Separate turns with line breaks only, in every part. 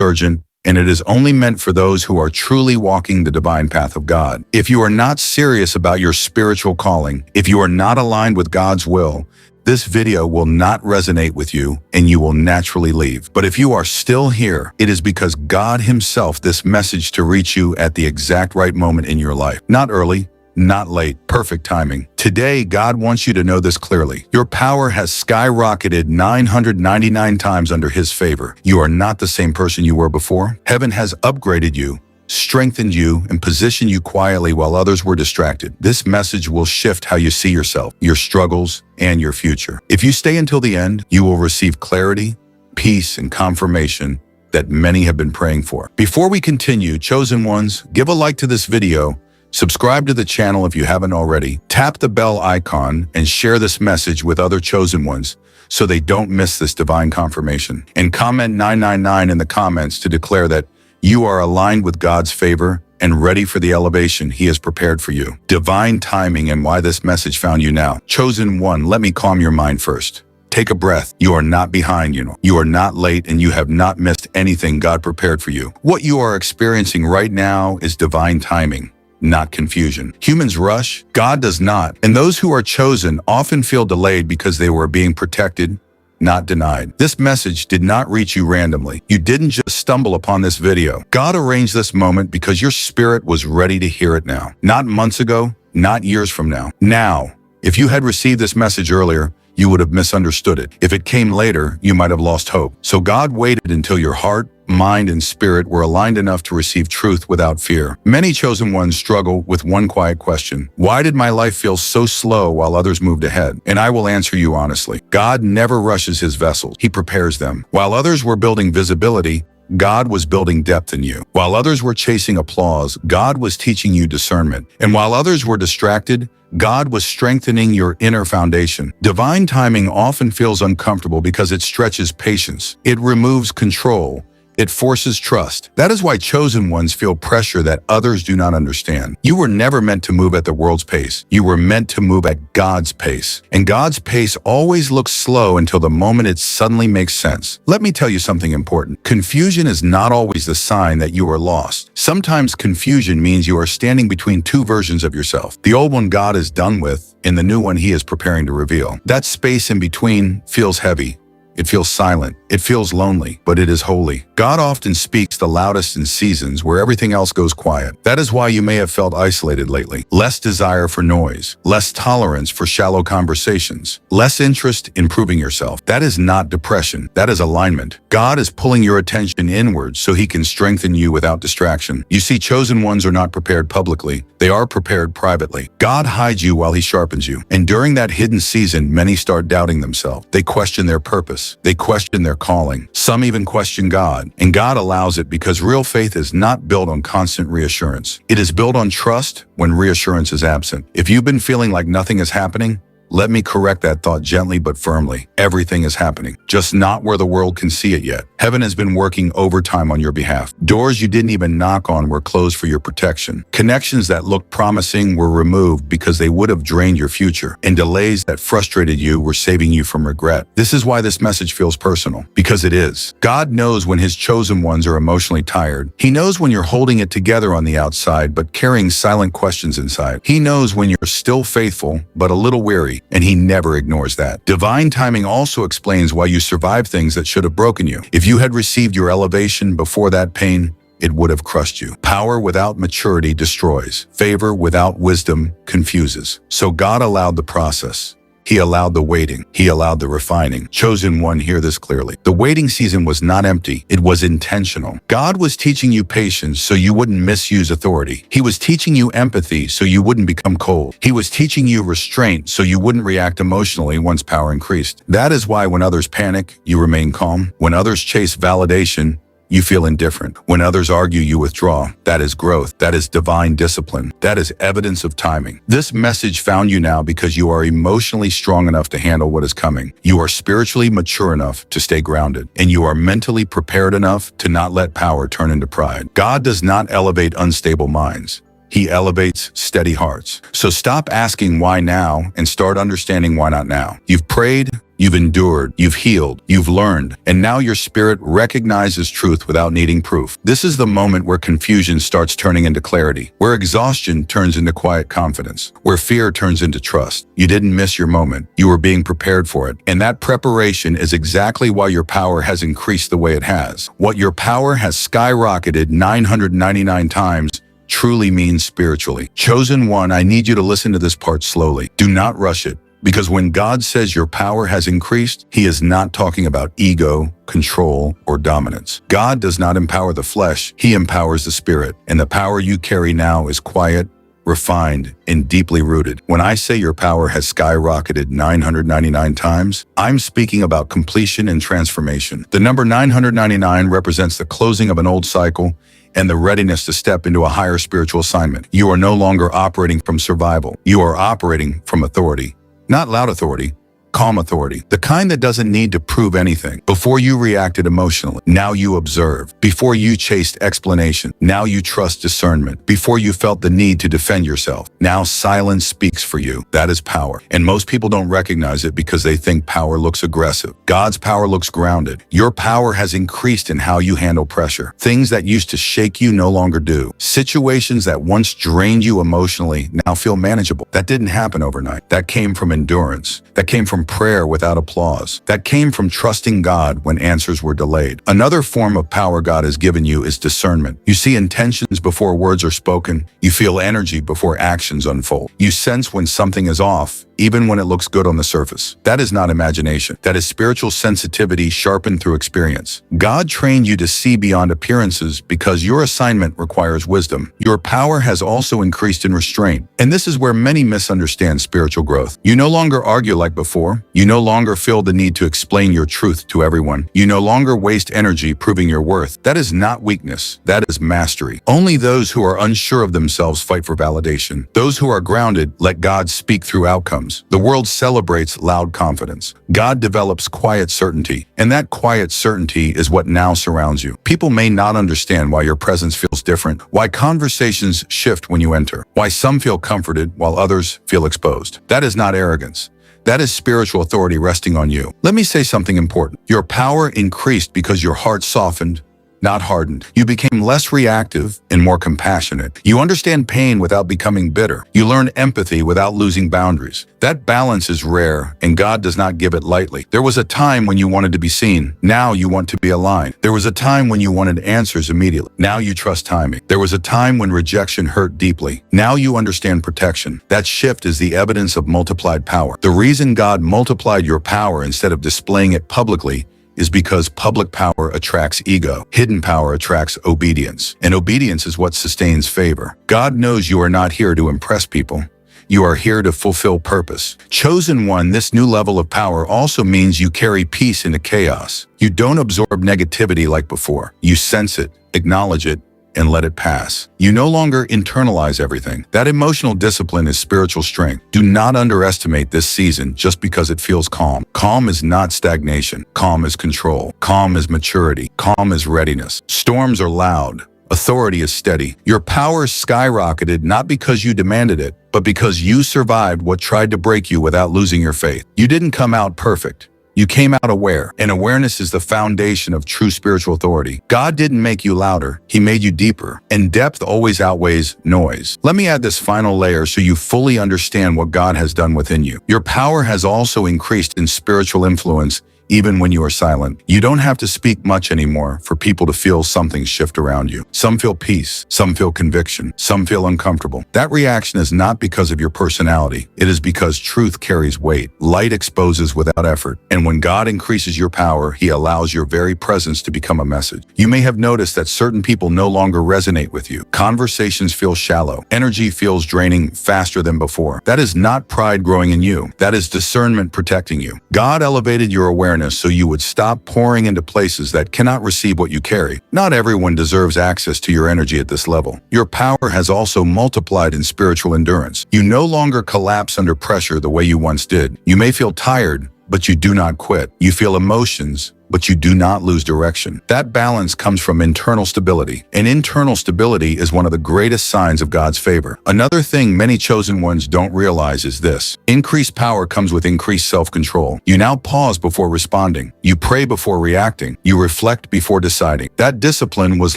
urgent, and it is only meant for those who are truly walking the divine path of God. If you are not serious about your spiritual calling, if you are not aligned with God's will, this video will not resonate with you and you will naturally leave. But if you are still here, it is because God Himself this message to reach you at the exact right moment in your life. Not early, not late, perfect timing. Today, God wants you to know this clearly. Your power has skyrocketed 999 times under His favor. You are not the same person you were before. Heaven has upgraded you, strengthened you, and positioned you quietly while others were distracted. This message will shift how you see yourself, your struggles, and your future. If you stay until the end, you will receive clarity, peace, and confirmation that many have been praying for. Before we continue, chosen ones, give a like to this video, subscribe to the channel if you haven't already, tap the bell icon, and share this message with other chosen ones so they don't miss this divine confirmation. And comment 999 in the comments to declare that you are aligned with God's favor and ready for the elevation He has prepared for you. Divine timing and why this message found you now. Chosen one, let me calm your mind first. Take a breath. You are not behind, You are not late, and you have not missed anything God prepared for you. What you are experiencing right now is divine timing, not confusion. Humans rush, God does not. And those who are chosen often feel delayed because they were being protected, not denied. This message did not reach you randomly. You didn't just stumble upon this video. God arranged this moment because your spirit was ready to hear it now. Not months ago, not years from now. Now, if you had received this message earlier, you would have misunderstood it. If it came later, you might have lost hope. So God waited until your heart, mind, and spirit were aligned enough to receive truth without fear. Many chosen ones struggle with one quiet question. Why did my life feel so slow while others moved ahead? And I will answer you honestly. God never rushes His vessels. He prepares them. While others were building visibility, God was building depth in you. While others were chasing applause, God was teaching you discernment. And while others were distracted, God was strengthening your inner foundation. Divine timing often feels uncomfortable because it stretches patience. It removes control. It forces trust. That is why chosen ones feel pressure that others do not understand. You were never meant to move at the world's pace. You were meant to move at God's pace. And God's pace always looks slow until the moment it suddenly makes sense. Let me tell you something important. Confusion is not always the sign that you are lost. Sometimes confusion means you are standing between two versions of yourself. The old one God is done with, and the new one He is preparing to reveal. That space in between feels heavy. It feels silent. It feels lonely, but it is holy. God often speaks the loudest in seasons where everything else goes quiet. That is why you may have felt isolated lately. Less desire for noise, less tolerance for shallow conversations, less interest in proving yourself. That is not depression. That is alignment. God is pulling your attention inward so He can strengthen you without distraction. You see, chosen ones are not prepared publicly. They are prepared privately. God hides you while He sharpens you. And during that hidden season, many start doubting themselves. They question their purpose. They question their calling. Some even question God. And God allows it because real faith is not built on constant reassurance. It is built on trust when reassurance is absent. If you've been feeling like nothing is happening, let me correct that thought gently but firmly. Everything is happening, just not where the world can see it yet. Heaven has been working overtime on your behalf. Doors you didn't even knock on were closed for your protection. Connections that looked promising were removed because they would have drained your future. And delays that frustrated you were saving you from regret. This is why this message feels personal, because it is. God knows when His chosen ones are emotionally tired. He knows when you're holding it together on the outside but carrying silent questions inside. He knows when you're still faithful but a little weary. And He never ignores that. Divine timing also explains why you survived things that should have broken you. If you had received your elevation before that pain, it would have crushed you. Power without maturity destroys. Favor without wisdom confuses. So God allowed the process. He allowed the waiting. He allowed the refining. Chosen one, hear this clearly. The waiting season was not empty. It was intentional. God was teaching you patience so you wouldn't misuse authority. He was teaching you empathy so you wouldn't become cold. He was teaching you restraint so you wouldn't react emotionally once power increased. That is why when others panic, you remain calm. When others chase validation, you feel indifferent. When others argue, you withdraw. That is growth. That is divine discipline. That is evidence of timing. This message found you now because you are emotionally strong enough to handle what is coming. You are spiritually mature enough to stay grounded. And you are mentally prepared enough to not let power turn into pride. God does not elevate unstable minds. He elevates steady hearts. So stop asking why now and start understanding why not now. You've prayed, You've endured, you've healed, you've learned, and now your spirit recognizes truth without needing proof. This is the moment where confusion starts turning into clarity, where exhaustion turns into quiet confidence, where fear turns into trust. You didn't miss your moment. You were being prepared for it. And that preparation is exactly why your power has increased the way it has. What your power has skyrocketed 999 times truly means spiritually. Chosen one, I need you to listen to this part slowly. Do not rush it. Because when God says your power has increased, He is not talking about ego, control, or dominance. God does not empower the flesh, He empowers the spirit. And the power you carry now is quiet, refined, and deeply rooted. When I say your power has skyrocketed 999 times, I'm speaking about completion and transformation. The number 999 represents the closing of an old cycle and the readiness to step into a higher spiritual assignment. You are no longer operating from survival. You are operating from authority. Not loud authority, calm authority. The kind that doesn't need to prove anything. Before you reacted emotionally, now you observe. Before you chased explanation, now you trust discernment. Before you felt the need to defend yourself, now silence speaks for you. That is power. And most people don't recognize it because they think power looks aggressive. God's power looks grounded. Your power has increased in how you handle pressure. Things that used to shake you no longer do. Situations that once drained you emotionally now feel manageable. That didn't happen overnight. That came from endurance. That came from prayer without applause. That came from trusting God when answers were delayed. Another form of power God has given you is discernment. You see intentions before words are spoken. You feel energy before actions unfold. You sense when something is off, even when it looks good on the surface. That is not imagination. That is spiritual sensitivity sharpened through experience. God trained you to see beyond appearances because your assignment requires wisdom. Your power has also increased in restraint. And this is where many misunderstand spiritual growth. You no longer argue like before. You no longer feel the need to explain your truth to everyone. You no longer waste energy proving your worth. That is not weakness. That is mastery. Only those who are unsure of themselves fight for validation. Those who are grounded let God speak through outcomes. The world celebrates loud confidence. God develops quiet certainty. And that quiet certainty is what now surrounds you. People may not understand why your presence feels different, why conversations shift when you enter, why some feel comforted while others feel exposed. That is not arrogance. That is spiritual authority resting on you. Let me say something important. Your power increased because your heart softened, not hardened. You became less reactive and more compassionate. You understand pain without becoming bitter. You learn empathy without losing boundaries. That balance is rare, and God does not give it lightly. There was a time when you wanted to be seen. Now you want to be aligned. There was a time when you wanted answers immediately. Now you trust timing. There was a time when rejection hurt deeply. Now you understand protection. That shift is the evidence of multiplied power. The reason God multiplied your power instead of displaying it publicly is because public power attracts ego. Hidden power attracts obedience. And obedience is what sustains favor. God knows you are not here to impress people. You are here to fulfill purpose. Chosen one, this new level of power also means you carry peace into chaos. You don't absorb negativity like before. You sense it, acknowledge it, and let it pass. You no longer internalize everything. That emotional discipline is spiritual strength. Do not underestimate this season just because it feels calm. Calm is not stagnation. Calm is control. Calm is maturity. Calm is readiness. Storms are loud. Authority is steady. Your power skyrocketed not because you demanded it, but because you survived what tried to break you without losing your faith. You didn't come out perfect. You came out aware, and awareness is the foundation of true spiritual authority. God didn't make you louder, He made you deeper, and depth always outweighs noise. Let me add this final layer so you fully understand what God has done within you. Your power has also increased in spiritual influence even when you are silent. You don't have to speak much anymore for people to feel something shift around you. Some feel peace, some feel conviction, some feel uncomfortable. That reaction is not because of your personality. It is because truth carries weight. Light exposes without effort. And when God increases your power, He allows your very presence to become a message. You may have noticed that certain people no longer resonate with you. Conversations feel shallow. Energy feels draining faster than before. That is not pride growing in you. That is discernment protecting you. God elevated your awareness so you would stop pouring into places that cannot receive what you carry. Not everyone deserves access to your energy at this level. Your power has also multiplied in spiritual endurance. You no longer collapse under pressure the way you once did. You may feel tired, but you do not quit. You feel emotions, but you do not lose direction. That balance comes from internal stability, and internal stability is one of the greatest signs of God's favor. Another thing many chosen ones don't realize is this: increased power comes with increased self-control. You now pause before responding. You pray before reacting. You reflect before deciding. That discipline was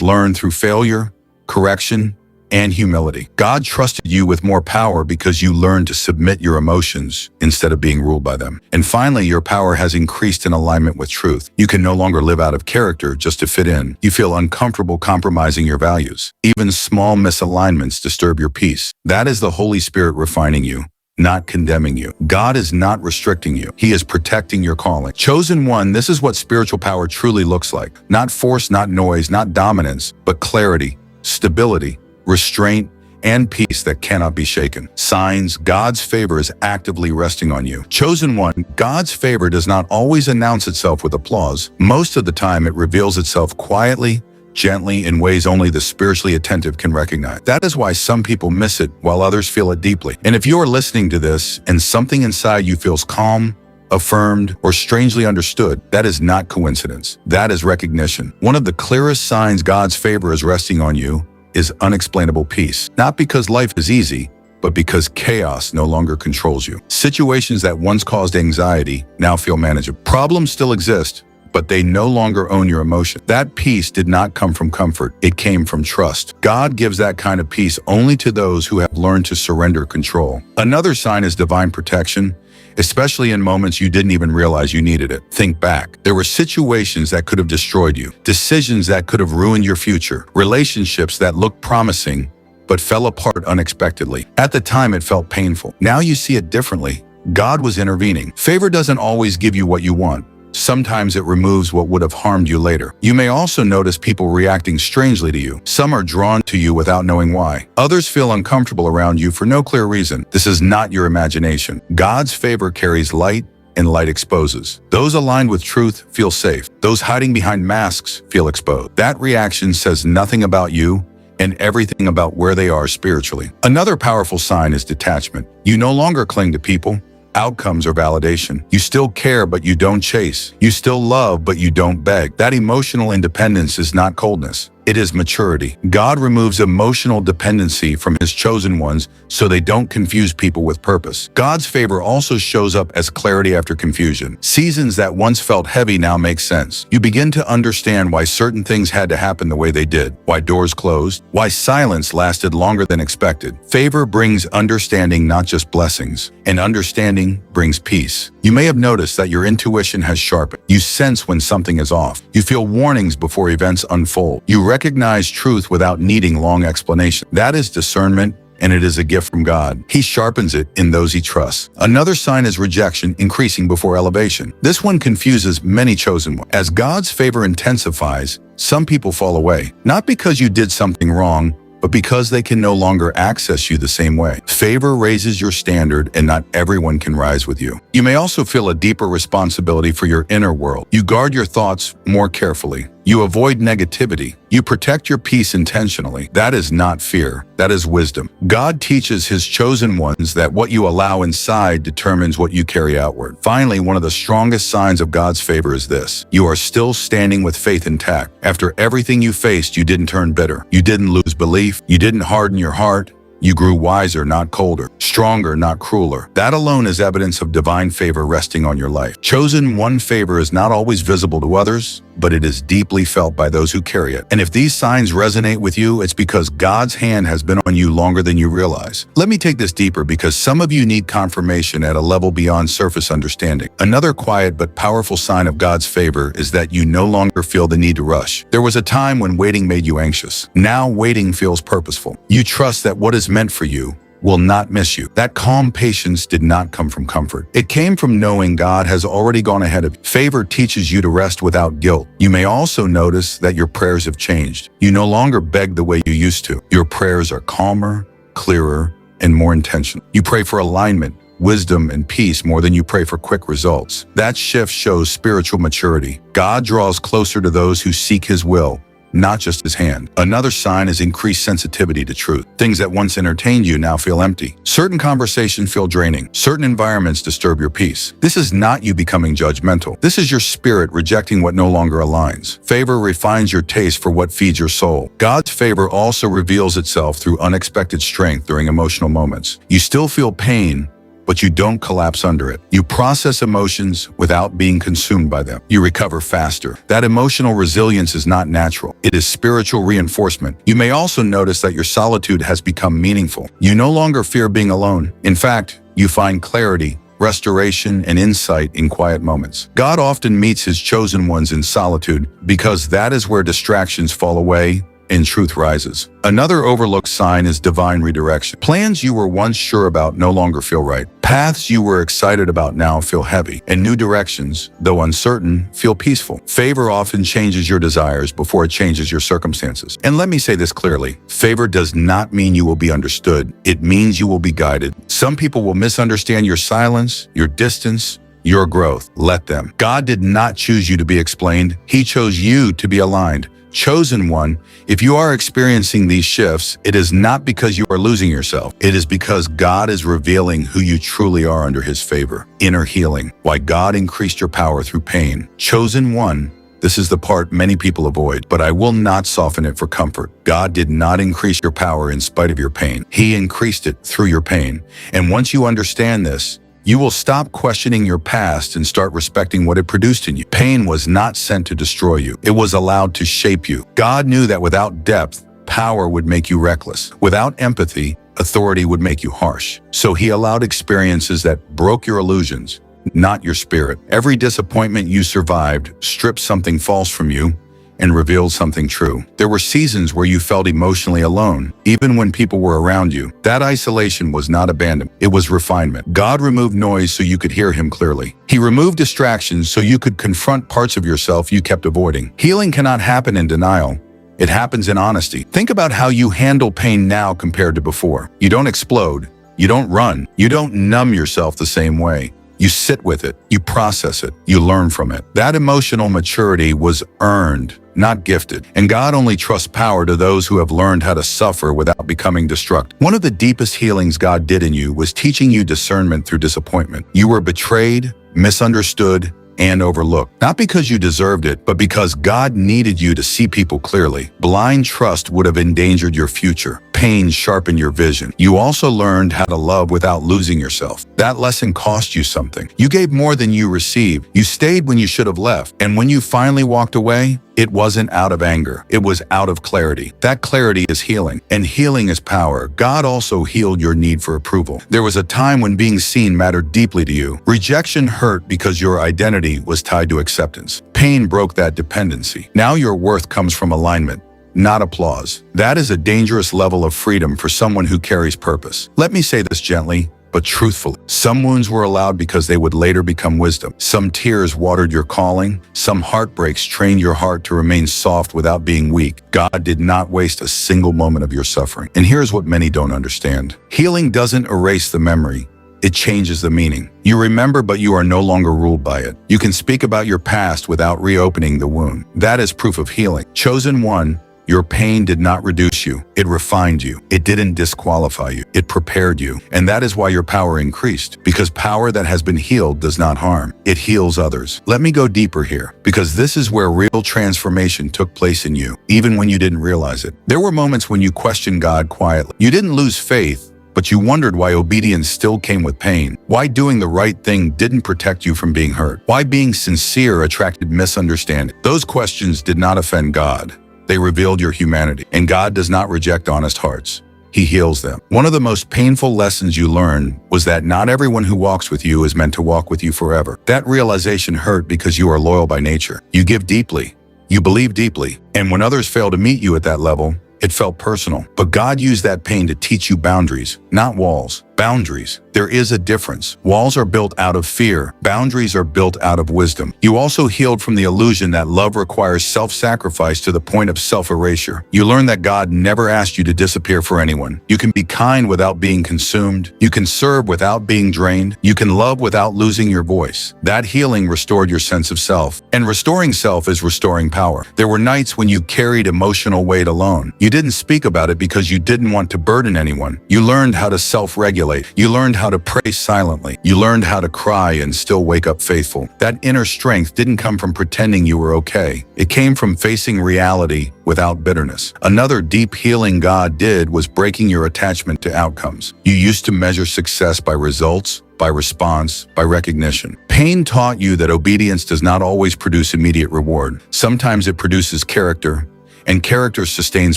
learned through failure, correction, and humility. God trusted you with more power because you learned to submit your emotions instead of being ruled by them. And finally, your power has increased in alignment with truth. You can no longer live out of character just to fit in. You feel uncomfortable compromising your values. Even small misalignments disturb your peace. That is the Holy Spirit refining you, not condemning you. God is not restricting you. He is protecting your calling. Chosen one, this is what spiritual power truly looks like. Not force, not noise, not dominance, but clarity, stability, restraint, and peace that cannot be shaken. Signs: God's favor is actively resting on you. Chosen one, God's favor does not always announce itself with applause. Most of the time, it reveals itself quietly, gently, in ways only the spiritually attentive can recognize. That is why some people miss it while others feel it deeply. And if you are listening to this and something inside you feels calm, affirmed, or strangely understood, that is not coincidence. That is recognition. One of the clearest signs God's favor is resting on you is unexplainable peace. Not because life is easy, but because chaos no longer controls you. Situations that once caused anxiety now feel manageable. Problems still exist, but they no longer own your emotion. That peace did not come from comfort. It came from trust. God gives that kind of peace only to those who have learned to surrender control. Another sign is divine protection, especially in moments you didn't even realize you needed it. Think back. There were situations that could have destroyed you, decisions that could have ruined your future, relationships that looked promising but fell apart unexpectedly. At the time, it felt painful. Now you see it differently. God was intervening. Favor doesn't always give you what you want. Sometimes it removes what would have harmed you later. You may also notice people reacting strangely to you. Some are drawn to you without knowing why. Others feel uncomfortable around you for no clear reason. This is not your imagination. God's favor carries light, and light exposes. Those aligned with truth feel safe. Those hiding behind masks feel exposed. That reaction says nothing about you and everything about where they are spiritually. Another powerful sign is detachment. You no longer cling to people, outcomes, or validation. You still care, but you don't chase. You still love, but you don't beg. That emotional independence is not coldness. It is maturity. God removes emotional dependency from His chosen ones so they don't confuse people with purpose. God's favor also shows up as clarity after confusion. Seasons that once felt heavy now make sense. You begin to understand why certain things had to happen the way they did, why doors closed, why silence lasted longer than expected. Favor brings understanding, not just blessings, and understanding brings peace. You may have noticed that your intuition has sharpened. You sense when something is off. You feel warnings before events unfold. You recognize truth without needing long explanation. That is discernment, and it is a gift from God. He sharpens it in those He trusts. Another sign is rejection increasing before elevation. This one confuses many chosen ones. As God's favor intensifies, some people fall away, not because you did something wrong, but because they can no longer access you the same way. Favor raises your standard, and not everyone can rise with you. You may also feel a deeper responsibility for your inner world. You guard your thoughts more carefully. You avoid negativity. You protect your peace intentionally. That is not fear. That is wisdom. God teaches His chosen ones that what you allow inside determines what you carry outward. Finally, one of the strongest signs of God's favor is this: you are still standing with faith intact. After everything you faced, you didn't turn bitter. You didn't lose belief. You didn't harden your heart. You grew wiser, not colder, stronger, not crueler. That alone is evidence of divine favor resting on your life. Chosen one favor is not always visible to others, but it is deeply felt by those who carry it. And if these signs resonate with you, it's because God's hand has been on you longer than you realize. Let me take this deeper, because some of you need confirmation at a level beyond surface understanding. Another quiet but powerful sign of God's favor is that you no longer feel the need to rush. There was a time when waiting made you anxious. Now waiting feels purposeful. You trust that what is meant for you will not miss you. That calm patience did not come from comfort. It came from knowing God has already gone ahead of you. Favor teaches you to rest without guilt. You may also notice that your prayers have changed. You no longer beg the way you used to. Your prayers are calmer, clearer, and more intentional. You pray for alignment, wisdom, and peace more than you pray for quick results. That shift shows spiritual maturity. God draws closer to those who seek His will, not just his hand. Another sign is increased sensitivity to truth. Things that once entertained you now feel empty. Certain conversations feel draining. Certain environments disturb your peace. This is not you becoming judgmental. This is your spirit rejecting what no longer aligns. Favor refines your taste for what feeds your soul. God's favor also reveals itself through unexpected strength during emotional moments. You still feel pain, but you don't collapse under it. You process emotions without being consumed by them. You recover faster. That emotional resilience is not natural. It is spiritual reinforcement. You may also notice that your solitude has become meaningful. You no longer fear being alone. In fact, you find clarity, restoration, and insight in quiet moments. God often meets his chosen ones in solitude because that is where distractions fall away and truth rises. Another overlooked sign is divine redirection. Plans you were once sure about no longer feel right. Paths you were excited about now feel heavy, and new directions, though uncertain, feel peaceful. Favor often changes your desires before it changes your circumstances. And let me say this clearly, favor does not mean you will be understood. It means you will be guided. Some people will misunderstand your silence, your distance, your growth. Let them. God did not choose you to be explained. He chose you to be aligned. Chosen one, if you are experiencing these shifts, it is not because you are losing yourself. It is because God is revealing who you truly are under his favor. Inner healing, why God increased your power through pain. Chosen one, this is the part many people avoid, but I will not soften it for comfort. God did not increase your power in spite of your pain. He increased it through your pain. And once you understand this, you will stop questioning your past and start respecting what it produced in you. Pain was not sent to destroy you. It was allowed to shape you. God knew that without depth, power would make you reckless. Without empathy, authority would make you harsh. So he allowed experiences that broke your illusions, not your spirit. Every disappointment you survived stripped something false from you and revealed something true. There were seasons where you felt emotionally alone, even when people were around you. That isolation was not abandonment, it was refinement. God removed noise so you could hear him clearly. He removed distractions so you could confront parts of yourself you kept avoiding. Healing cannot happen in denial. It happens in honesty. Think about how you handle pain now compared to before. You don't explode. You don't run. You don't numb yourself the same way. You sit with it, you process it, you learn from it. That emotional maturity was earned, not gifted. And God only trusts power to those who have learned how to suffer without becoming destructive. One of the deepest healings God did in you was teaching you discernment through disappointment. You were betrayed, misunderstood, and overlooked. Not because you deserved it, but because God needed you to see people clearly. Blind trust would have endangered your future. Pain sharpened your vision. You also learned how to love without losing yourself. That lesson cost you something. You gave more than you received. You stayed when you should have left. And when you finally walked away, it wasn't out of anger. It was out of clarity. That clarity is healing, and healing is power. God also healed your need for approval. There was a time when being seen mattered deeply to you. Rejection hurt because your identity was tied to acceptance. Pain broke that dependency. Now your worth comes from alignment, not applause. That is a dangerous level of freedom for someone who carries purpose. Let me say this gently, but truthfully. Some wounds were allowed because they would later become wisdom. Some tears watered your calling. Some heartbreaks trained your heart to remain soft without being weak. God did not waste a single moment of your suffering. And here's what many don't understand. Healing doesn't erase the memory. It changes the meaning. You remember, but you are no longer ruled by it. You can speak about your past without reopening the wound. That is proof of healing. Chosen one, your pain did not reduce you. It refined you. It didn't disqualify you. It prepared you. And that is why your power increased. Because power that has been healed does not harm. It heals others. Let me go deeper here, because this is where real transformation took place in you, even when you didn't realize it. There were moments when you questioned God quietly. You didn't lose faith, but you wondered why obedience still came with pain. Why doing the right thing didn't protect you from being hurt. Why being sincere attracted misunderstanding. Those questions did not offend God. They revealed your humanity, and God does not reject honest hearts. He heals them. One of the most painful lessons you learned was that not everyone who walks with you is meant to walk with you forever. That realization hurt because you are loyal by nature. You give deeply. You believe deeply. And when others fail to meet you at that level, it felt personal. But God used that pain to teach you boundaries, not walls. Boundaries. There is a difference. Walls are built out of fear. Boundaries are built out of wisdom. You also healed from the illusion that love requires self-sacrifice to the point of self-erasure. You learned that God never asked you to disappear for anyone. You can be kind without being consumed. You can serve without being drained. You can love without losing your voice. That healing restored your sense of self. And restoring self is restoring power. There were nights when you carried emotional weight alone. You didn't speak about it because you didn't want to burden anyone. You learned how to self-regulate. You learned how to pray silently. You learned how to cry and still wake up faithful. That inner strength didn't come from pretending you were okay. It came from facing reality without bitterness. Another deep healing God did was breaking your attachment to outcomes. You used to measure success by results, by response, by recognition. Pain taught you that obedience does not always produce immediate reward. Sometimes it produces character, and character sustains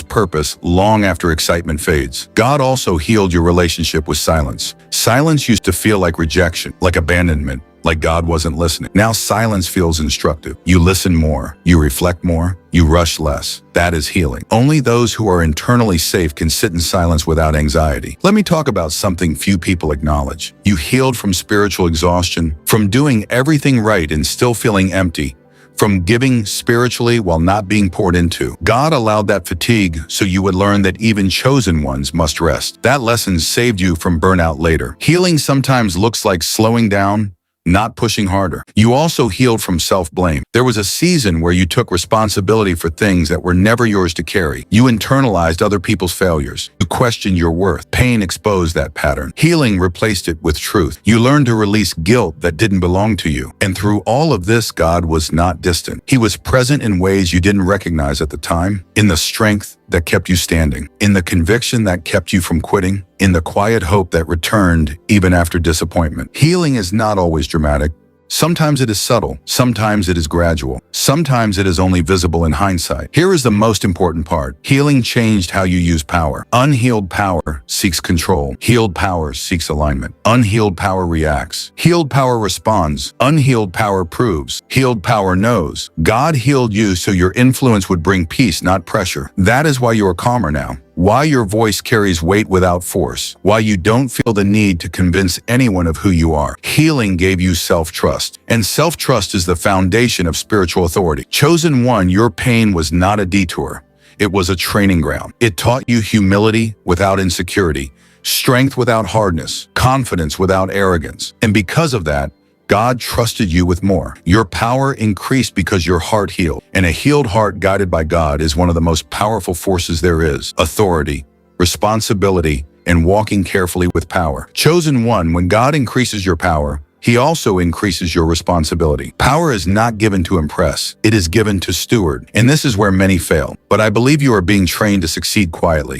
purpose long after excitement fades. God also healed your relationship with silence. Silence used to feel like rejection, like abandonment, like God wasn't listening. Now silence feels instructive. You listen more, you reflect more, you rush less. That is healing. Only those who are internally safe can sit in silence without anxiety. Let me talk about something few people acknowledge. You healed from spiritual exhaustion, from doing everything right and still feeling empty, from giving spiritually while not being poured into. God allowed that fatigue so you would learn that even chosen ones must rest. That lesson saved you from burnout later. Healing sometimes looks like slowing down, not pushing harder. You also healed from self-blame. There was a season where you took responsibility for things that were never yours to carry. You internalized other people's failures. You questioned your worth. Pain exposed that pattern. Healing replaced it with truth. You learned to release guilt that didn't belong to you. And through all of this, God was not distant. He was present in ways you didn't recognize at the time, in the strength that kept you standing, in the conviction that kept you from quitting, in the quiet hope that returned even after disappointment. Healing is not always dramatic. Sometimes it is subtle, sometimes it is gradual, sometimes it is only visible in hindsight. Here is the most important part. Healing changed how you use power. Unhealed power seeks control. Healed power seeks alignment. Unhealed power reacts. Healed power responds. Unhealed power proves. Healed power knows. God healed you so your influence would bring peace, not pressure. That is why you are calmer now. Why your voice carries weight without force. Why you don't feel the need to convince anyone of who you are. Healing gave you self-trust. And self-trust is the foundation of spiritual authority. Chosen one, your pain was not a detour. It was a training ground. It taught you humility without insecurity, strength without hardness, confidence without arrogance. And because of that, God trusted you with more. Your power increased because your heart healed. And a healed heart guided by God is one of the most powerful forces there is. Authority, responsibility, and walking carefully with power. Chosen one, when God increases your power, He also increases your responsibility. Power is not given to impress. It is given to steward. And this is where many fail. But I believe you are being trained to succeed quietly.